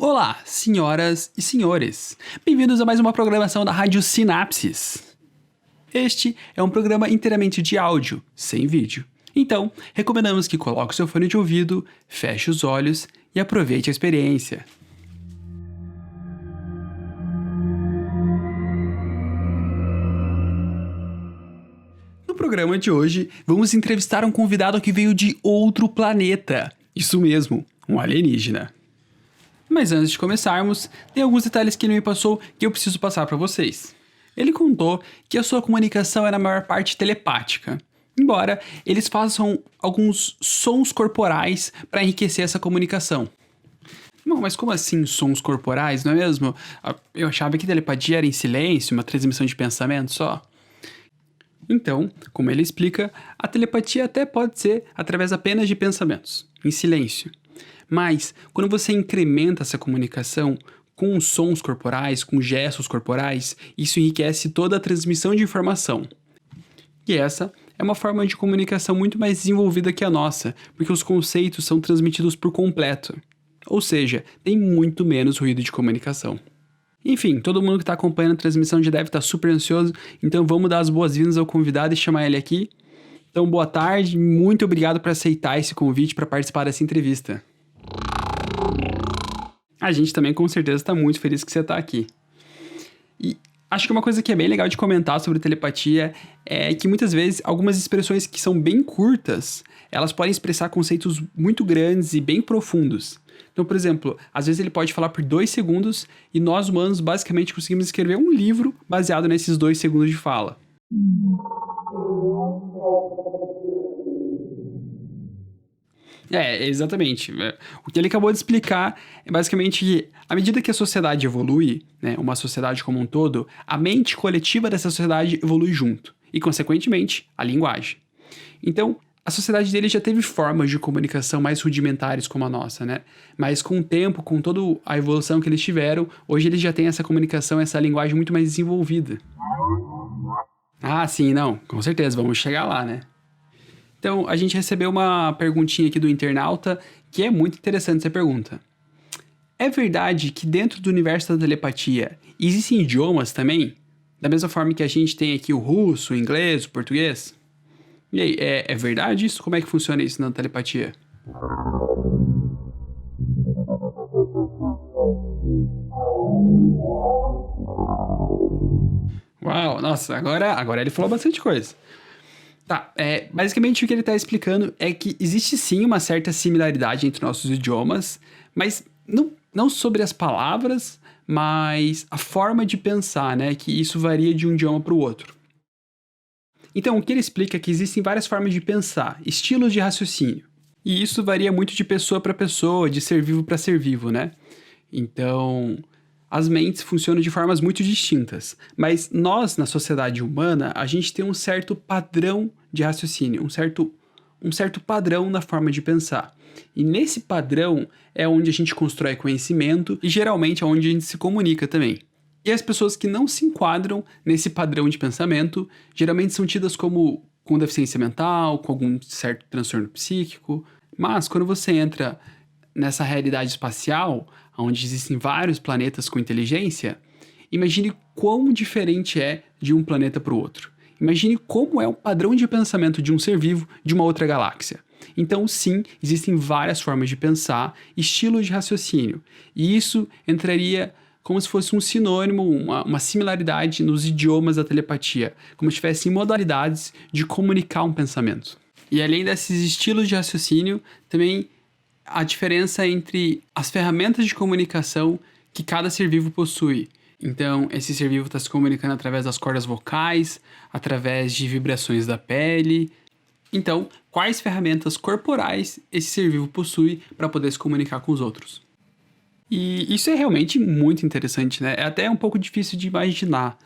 Olá, senhoras e senhores. Bem-vindos a mais uma programação da Rádio Sinapses. Este é um programa inteiramente de áudio, sem vídeo. Então, recomendamos que coloque seu fone de ouvido, feche os olhos e aproveite a experiência. No programa de hoje, vamos entrevistar um convidado que veio de outro planeta. Isso mesmo, um alienígena. Mas antes de começarmos, tem alguns detalhes que ele me passou que eu preciso passar para vocês. Ele contou que a sua comunicação é na maior parte telepática, embora eles façam alguns sons corporais para enriquecer essa comunicação. Não, mas como assim sons corporais, não é mesmo? Eu achava que telepatia era em silêncio, uma transmissão de pensamento só. Então, como ele explica, a telepatia até pode ser através apenas de pensamentos, em silêncio. Mas, quando você incrementa essa comunicação com sons corporais, com gestos corporais, isso enriquece toda a transmissão de informação. E essa é uma forma de comunicação muito mais desenvolvida que a nossa, porque os conceitos são transmitidos por completo. Ou seja, tem muito menos ruído de comunicação. Enfim, todo mundo que está acompanhando a transmissão já deve estar super ansioso, então vamos dar as boas-vindas ao convidado e chamar ele aqui. Então, boa tarde, muito obrigado por aceitar esse convite para participar dessa entrevista. A gente também com certeza está muito feliz que você está aqui. E acho que uma coisa que é bem legal de comentar sobre telepatia é que muitas vezes algumas expressões que são bem curtas, elas podem expressar conceitos muito grandes e bem profundos. Então, por exemplo, às vezes ele pode falar por 2 segundos e nós humanos basicamente conseguimos escrever um livro baseado nesses 2 segundos de fala. Exatamente. O que ele acabou de explicar é basicamente que, à medida que a sociedade evolui, né, uma sociedade como um todo, a mente coletiva dessa sociedade evolui junto, e, consequentemente, a linguagem. Então, a sociedade dele já teve formas de comunicação mais rudimentares como a nossa, né? Mas com o tempo, com toda a evolução que eles tiveram, hoje eles já têm essa comunicação, essa linguagem muito mais desenvolvida. Ah, sim, não, com certeza, vamos chegar lá, né? Então, a gente recebeu uma perguntinha aqui do internauta, que é muito interessante essa pergunta. É verdade que dentro do universo da telepatia existem idiomas também? Da mesma forma que a gente tem aqui o russo, o inglês, o português? E aí, é verdade isso? Como é que funciona isso na telepatia? Uau, nossa, agora ele falou bastante coisa. Tá, basicamente o que ele está explicando é que existe sim uma certa similaridade entre nossos idiomas, mas não sobre as palavras, mas a forma de pensar, né? Que isso varia de um idioma para o outro. Então, o que ele explica é que existem várias formas de pensar, estilos de raciocínio. E isso varia muito de pessoa para pessoa, de ser vivo para ser vivo, né? Então, as mentes funcionam de formas muito distintas, mas nós, na sociedade humana, a gente tem um certo padrão de raciocínio, um certo padrão na forma de pensar. E nesse padrão é onde a gente constrói conhecimento e geralmente é onde a gente se comunica também. E as pessoas que não se enquadram nesse padrão de pensamento geralmente são tidas como com deficiência mental, com algum certo transtorno psíquico. Mas quando você entra nessa realidade espacial, onde existem vários planetas com inteligência, imagine quão diferente é de um planeta para o outro. Imagine como é o padrão de pensamento de um ser vivo de uma outra galáxia. Então, sim, existem várias formas de pensar, estilos de raciocínio. E isso entraria como se fosse um sinônimo, uma similaridade nos idiomas da telepatia, como se tivessem modalidades de comunicar um pensamento. E além desses estilos de raciocínio, também a diferença entre as ferramentas de comunicação que cada ser vivo possui. Então, esse ser vivo está se comunicando através das cordas vocais, através de vibrações da pele. Então, quais ferramentas corporais esse ser vivo possui para poder se comunicar com os outros? E isso é realmente muito interessante, né? É até um pouco difícil de imaginar,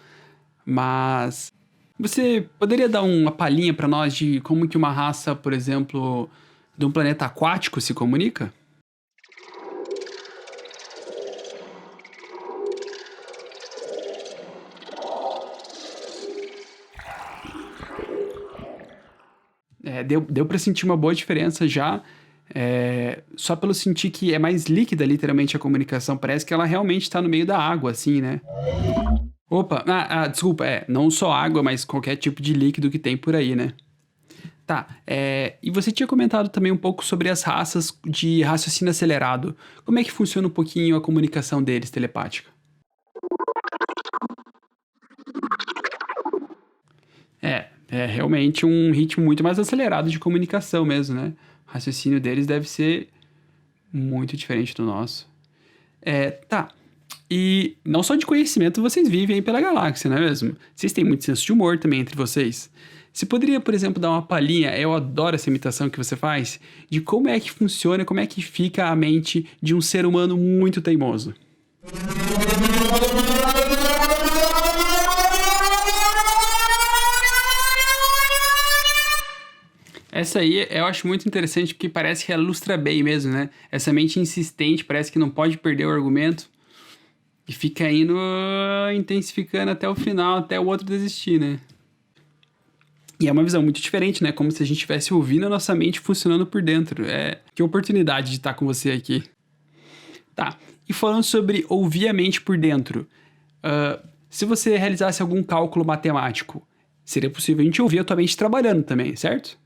mas você poderia dar uma palhinha para nós de como que uma raça, por exemplo, de um planeta aquático se comunica? Deu para sentir uma boa diferença já só pelo sentir que é mais líquida, literalmente, a comunicação. Parece que ela realmente tá no meio da água, assim, né? Opa, desculpa, não só água, mas qualquer tipo de líquido que tem por aí, né? Tá, e você tinha comentado também um pouco sobre as raças de raciocínio acelerado. Como é que funciona um pouquinho a comunicação deles, telepática? É realmente um ritmo muito mais acelerado de comunicação mesmo, né? O raciocínio deles deve ser muito diferente do nosso. Tá. E não só de conhecimento vocês vivem aí pela galáxia, não é mesmo? Vocês têm muito senso de humor também entre vocês. Você poderia, por exemplo, dar uma palhinha, eu adoro essa imitação que você faz, de como é que funciona, como é que fica a mente de um ser humano muito teimoso. Essa aí eu acho muito interessante porque parece que ela ilustra bem mesmo, né? Essa mente insistente, parece que não pode perder o argumento e fica indo intensificando até o final, até o outro desistir, né? E é uma visão muito diferente, né? Como se a gente estivesse ouvindo a nossa mente funcionando por dentro. Que oportunidade de estar com você aqui. Tá, e falando sobre ouvir a mente por dentro, se você realizasse algum cálculo matemático, seria possível a gente ouvir a tua mente trabalhando também, certo?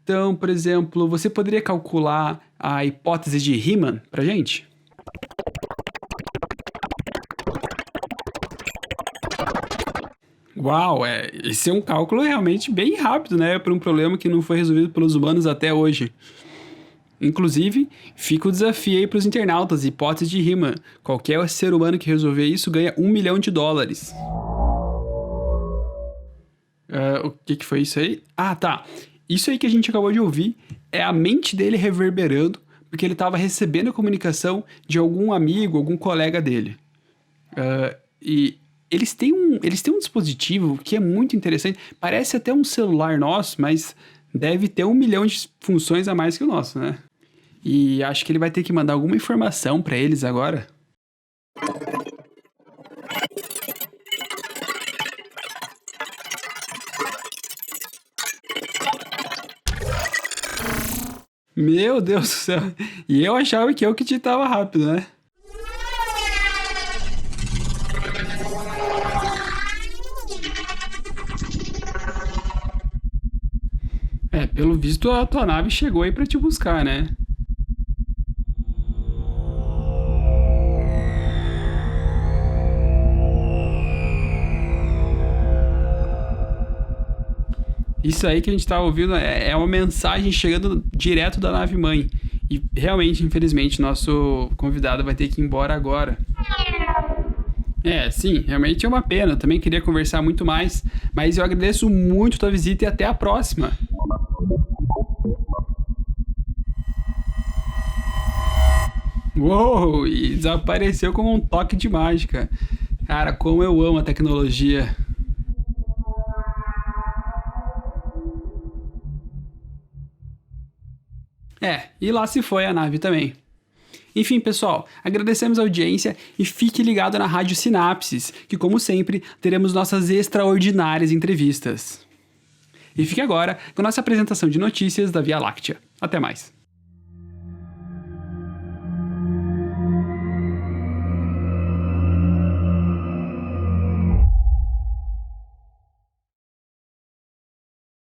Então, por exemplo, você poderia calcular a hipótese de Riemann pra gente? Uau, esse é um cálculo realmente bem rápido, né? Para um problema que não foi resolvido pelos humanos até hoje. Inclusive, fica o desafio aí para os internautas, hipótese de Riemann. Qualquer ser humano que resolver isso ganha $1 milhão. O que foi isso aí? Ah, tá. Isso aí que a gente acabou de ouvir é a mente dele reverberando, porque ele estava recebendo a comunicação de algum amigo, algum colega dele. E eles têm um dispositivo que é muito interessante. Parece até um celular nosso, mas deve ter 1 milhão de funções a mais que o nosso, né? E acho que ele vai ter que mandar alguma informação para eles agora. Meu Deus do céu. E eu achava que eu que digitava rápido, né? Pelo visto a tua nave chegou aí pra te buscar, né? Isso aí que a gente tá ouvindo é uma mensagem chegando direto da nave mãe. E realmente, infelizmente, nosso convidado vai ter que ir embora agora. Sim, realmente é uma pena. Eu também queria conversar muito mais, mas eu agradeço muito a tua visita e até a próxima. Uou! E desapareceu como um toque de mágica. Cara, como eu amo a tecnologia. E lá se foi a nave também. Enfim, pessoal, agradecemos a audiência e fique ligado na Rádio Sinapses, que como sempre, teremos nossas extraordinárias entrevistas. E fique agora com a nossa apresentação de notícias da Via Láctea. Até mais.